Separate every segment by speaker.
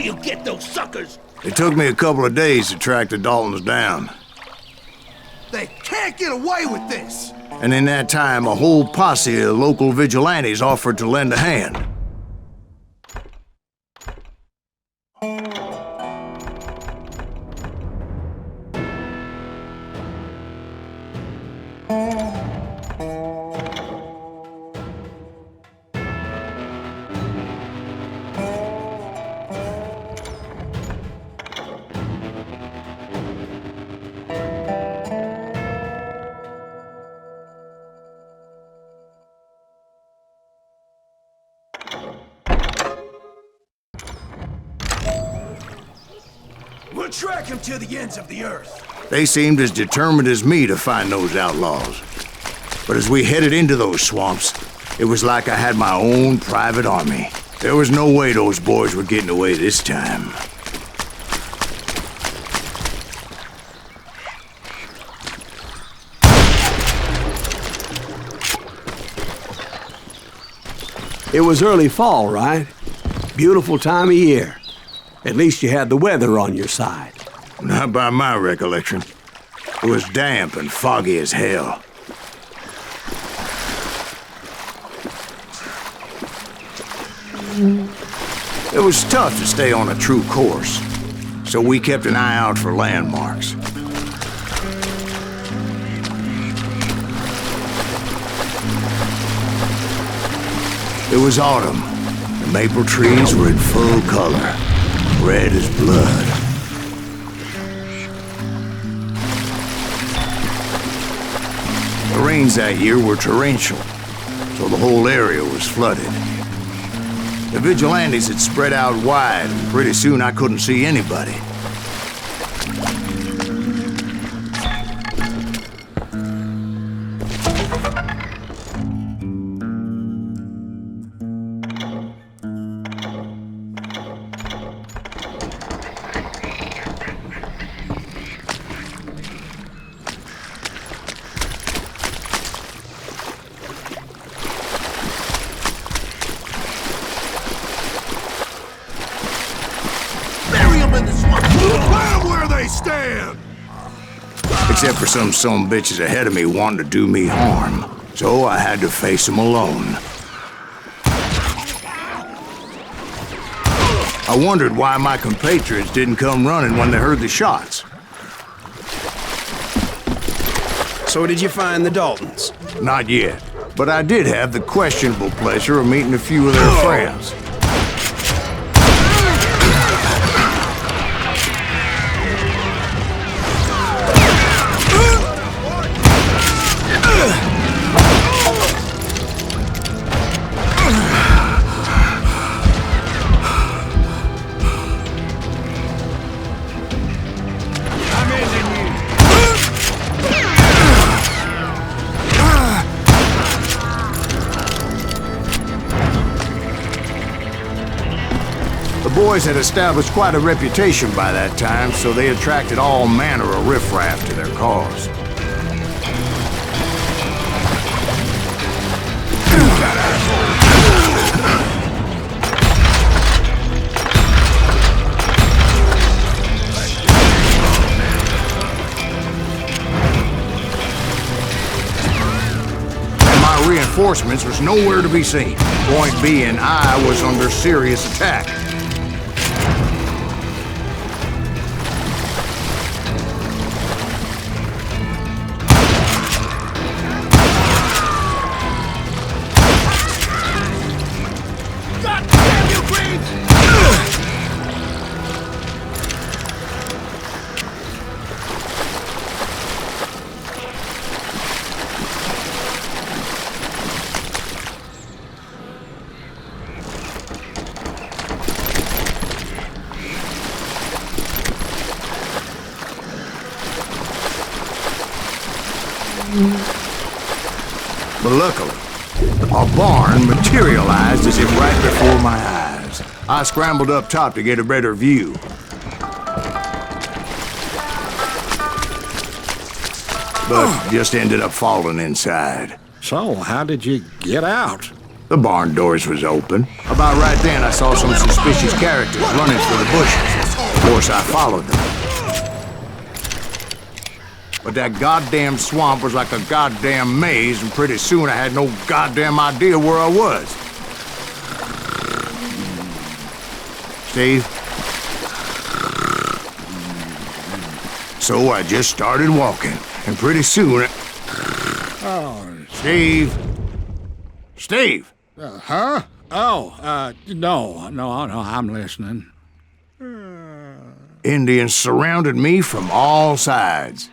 Speaker 1: We'll get those suckers!
Speaker 2: It took me a couple of days to track the Daltons down.
Speaker 3: They can't get away with this!
Speaker 2: And in that time, a whole posse of local vigilantes offered to lend a hand.
Speaker 3: We'll track him to the ends of the earth.
Speaker 2: They seemed as determined as me to find those outlaws. But as we headed into those swamps, it was like I had my own private army. There was no way those boys were getting away this time.
Speaker 4: It was early fall, right? Beautiful time of year. At least you had the weather on your side.
Speaker 2: Not by my recollection. It was damp and foggy as hell. It was tough to stay on a true course, so we kept an eye out for landmarks. It was autumn. The maple trees were in full color, red as blood. The rains that year were torrential, so the whole area was flooded. The vigilantes had spread out wide, and pretty soon I couldn't see anybody.
Speaker 3: Where they stand!
Speaker 2: Except for some bitches ahead of me wanting to do me harm. So I had to face them alone. I wondered why my compatriots didn't come running when they heard the shots.
Speaker 5: So did you find the Daltons?
Speaker 2: Not yet, but I did have the questionable pleasure of meeting a few of their friends. The boys had established quite a reputation by that time, so they attracted all manner of riffraff to their cause. And my reinforcements was nowhere to be seen. Point being, I was under serious attack. But luckily, a barn materialized as if right before my eyes. I scrambled up top to get a better view. But just ended up falling inside.
Speaker 5: So, how did you get out?
Speaker 2: The barn doors was open. About right then, I saw some suspicious characters running through the bushes. Of course, I followed them. But that goddamn swamp was like a goddamn maze, and pretty soon I had no goddamn idea where I was. Steve? So I just started walking, and pretty soon... Steve? Steve!
Speaker 1: Huh? Oh, no, I'm listening.
Speaker 2: Indians surrounded me from all sides.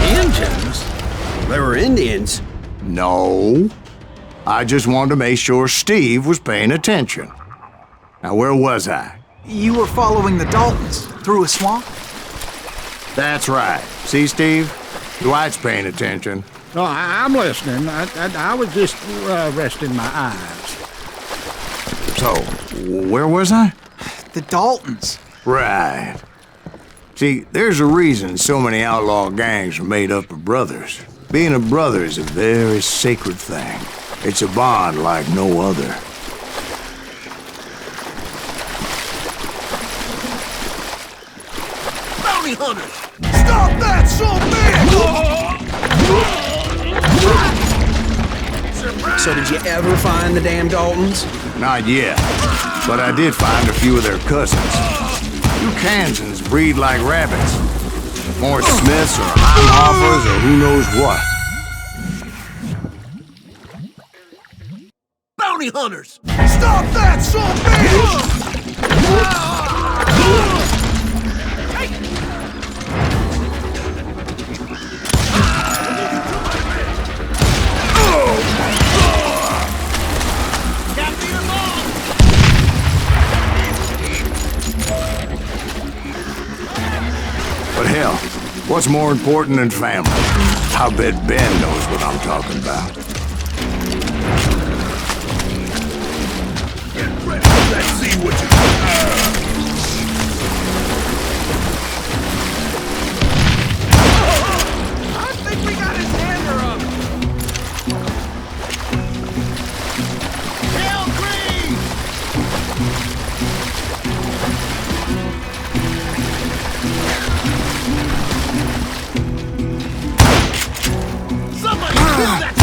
Speaker 5: Indians? They were Indians.
Speaker 2: No. I just wanted to make sure Steve was paying attention. Now, where was I?
Speaker 6: You were following the Daltons through a swamp?
Speaker 2: That's right. See, Steve? Dwight's paying attention.
Speaker 1: No, I'm listening. I was just resting my eyes.
Speaker 2: So, where was I?
Speaker 6: The Daltons.
Speaker 2: Right. See, there's a reason so many outlaw gangs are made up of brothers. Being a brother is a very sacred thing. It's a bond like no other.
Speaker 3: Bounty hunters! Stop that,
Speaker 5: So did you ever find the damn Daltons?
Speaker 2: Not yet, but I did find a few of their cousins. You Kansans breed like rabbits. More Smiths or Heinhoffers or who knows what.
Speaker 3: Bounty hunters! Stop that,
Speaker 2: But hell, what's more important than family? I bet Ben knows what I'm talking about.
Speaker 3: Let's see what you I think we got his hander up. Hail Green! Somebody kill that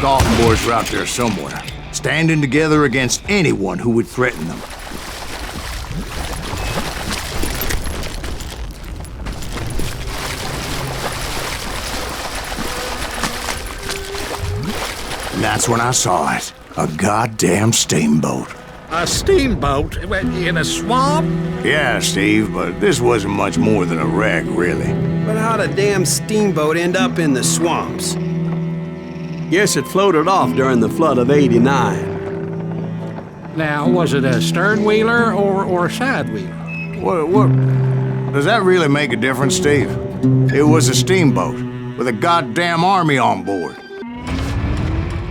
Speaker 2: Dalton boys were out there somewhere, standing together against anyone who would threaten them. And that's when I saw it. A goddamn steamboat.
Speaker 1: A steamboat in a swamp?
Speaker 2: Yeah, Steve, but this wasn't much more than a wreck, really.
Speaker 5: But how'd a damn steamboat end up in the swamps?
Speaker 4: Guess it floated off during the flood of '89.
Speaker 1: Now, was it a stern wheeler or a side wheeler?
Speaker 2: What? Does that really make a difference, Steve? It was a steamboat with a goddamn army on board.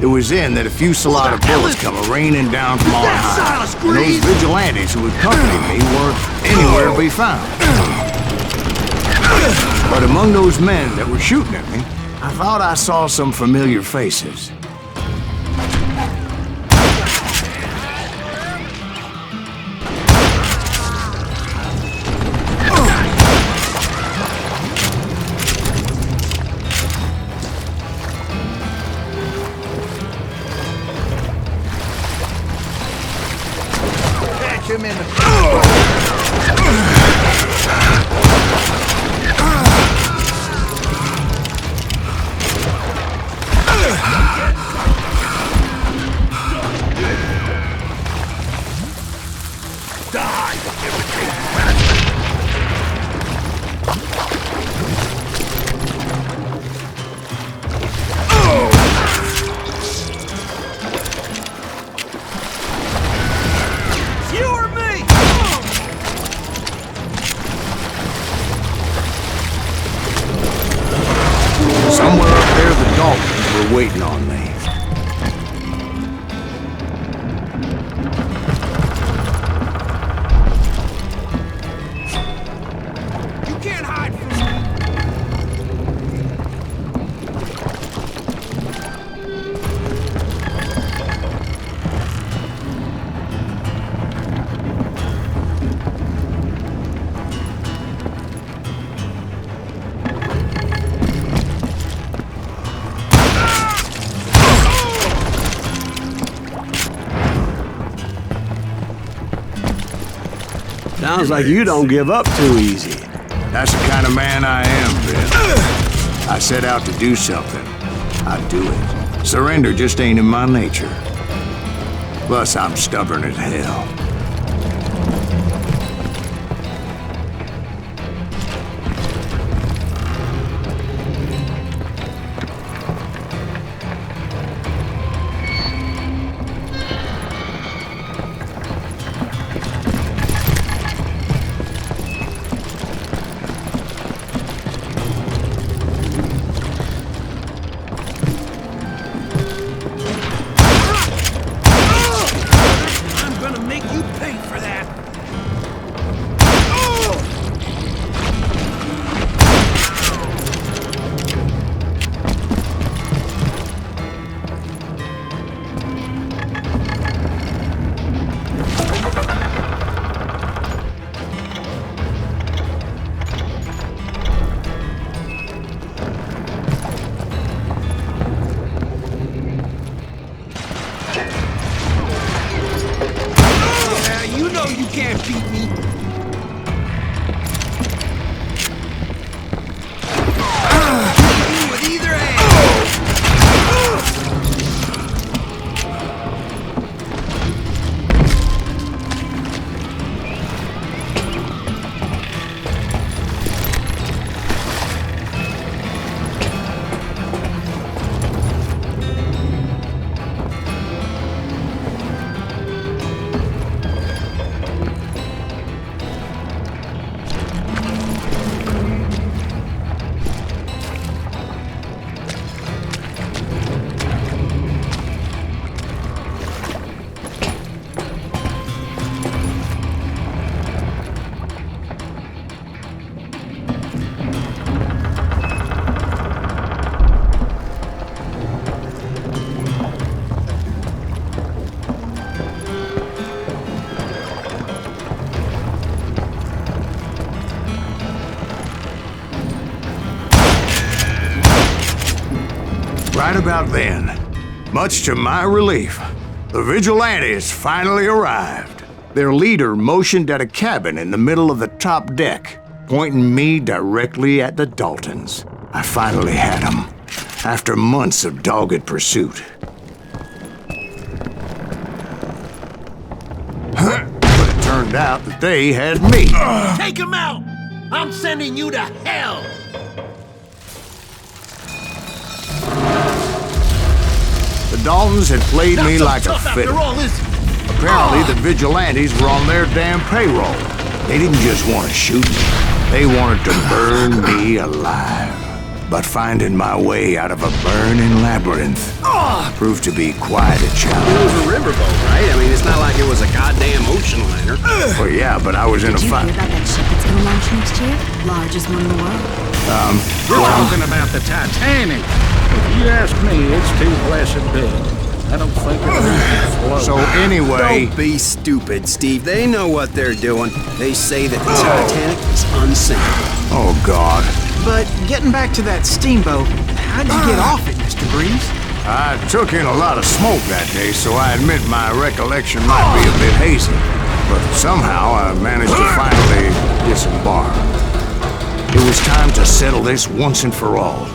Speaker 2: It was then that a fusillade of bullets come raining down from on high, and those vigilantes who accompanied me weren't anywhere to be found. But among those men that were shooting at me, I thought I saw some familiar faces.
Speaker 3: Him in the
Speaker 2: Somewhere up there, the Daltons were waiting on me.
Speaker 3: You can't hide from me.
Speaker 4: Sounds like you don't give up too easy.
Speaker 2: That's the kind of man I am, Ben. I set out to do something. I do it. Surrender just ain't in my nature. Plus, I'm stubborn as hell.
Speaker 3: You can't beat me. With either hand. Right about then,
Speaker 2: Much to my relief, the vigilantes finally arrived. Their leader motioned at a cabin in the middle of the top deck, pointing me directly at the Daltons. I finally had them, after months of dogged pursuit. But it turned out that they had me.
Speaker 3: Take him out! I'm sending you to hell!
Speaker 2: The Daltons had played me like a fiddle. Apparently, the vigilantes were on their damn payroll. They didn't just want to shoot me. They wanted to burn me alive. But finding my way out of a burning labyrinth proved to be quite a challenge.
Speaker 5: It was a riverboat, right? I mean, it's not like it was a goddamn ocean liner.
Speaker 2: Well, yeah, but I was in a fight.
Speaker 7: Did you hear about that ship that's gonna launch next year? Largest one in the world.
Speaker 1: We're talking about the Titanic. If you ask me, it's too blessed big. I don't think it can float.
Speaker 2: So anyway...
Speaker 5: Don't be stupid, Steve. They know what they're doing. They say that the Titanic is unsinkable.
Speaker 2: Oh, God.
Speaker 6: But getting back to that steamboat, how'd you get off it, Mr. Breeze?
Speaker 2: I took in a lot of smoke that day, so I admit my recollection might be a bit hazy. But somehow I managed to finally disembark. It was time to settle this once and for all.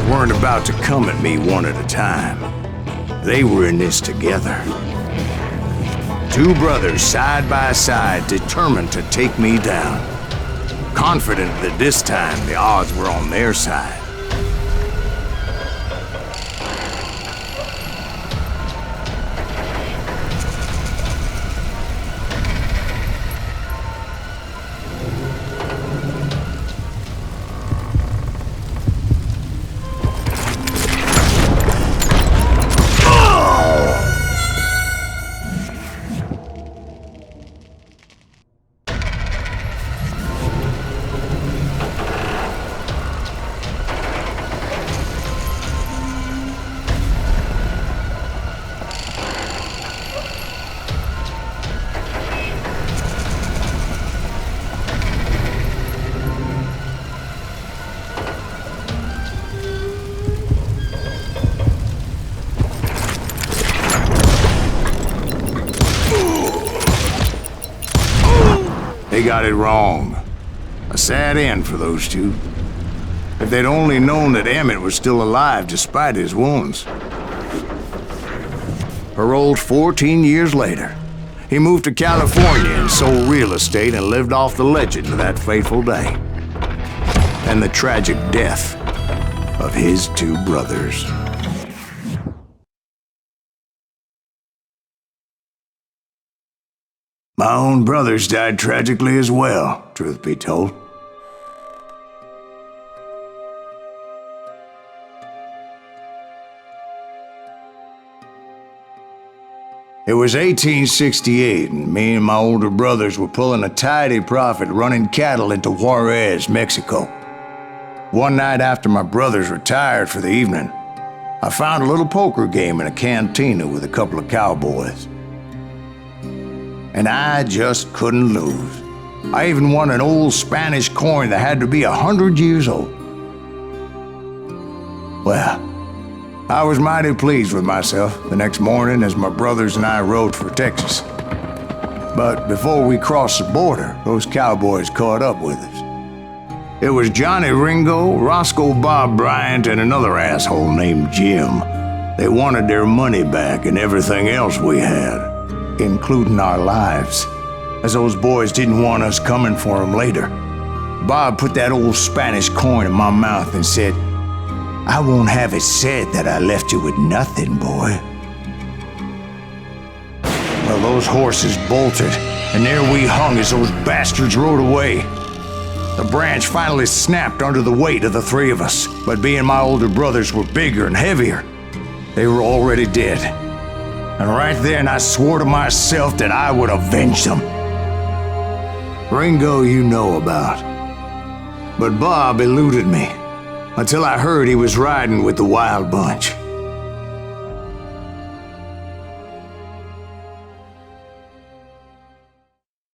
Speaker 2: Weren't about to come at me one at a time. They were in this together. Two brothers side by side, determined to take me down. Confident that this time the odds were on their side. They got it wrong. A sad end for those two. If they'd only known that Emmett was still alive despite his wounds. Paroled 14 years later, he moved to California and sold real estate and lived off the legend of that fateful day. And the tragic death of his two brothers. My own brothers died tragically as well, truth be told. It was 1868, and me and my older brothers were pulling a tidy profit running cattle into Juarez, Mexico. One night after my brothers retired for the evening, I found a little poker game in a cantina with a couple of cowboys. And I just couldn't lose. I even won an old Spanish coin that had to be 100 years old. Well, I was mighty pleased with myself the next morning as my brothers and I rode for Texas. But before we crossed the border, those cowboys caught up with us. It was Johnny Ringo, Roscoe Bob Bryant, and another asshole named Jim. They wanted their money back and everything else we had, including our lives, as those boys didn't want us coming for them later. Bob put that old Spanish coin in my mouth and said, "I won't have it said that I left you with nothing, boy." Well, those horses bolted, and there we hung as those bastards rode away. The branch finally snapped under the weight of the three of us, but being my older brothers were bigger and heavier, they were already dead. And right then I swore to myself that I would avenge them. Ringo you know about. But Bob eluded me, until I heard he was riding with the Wild Bunch.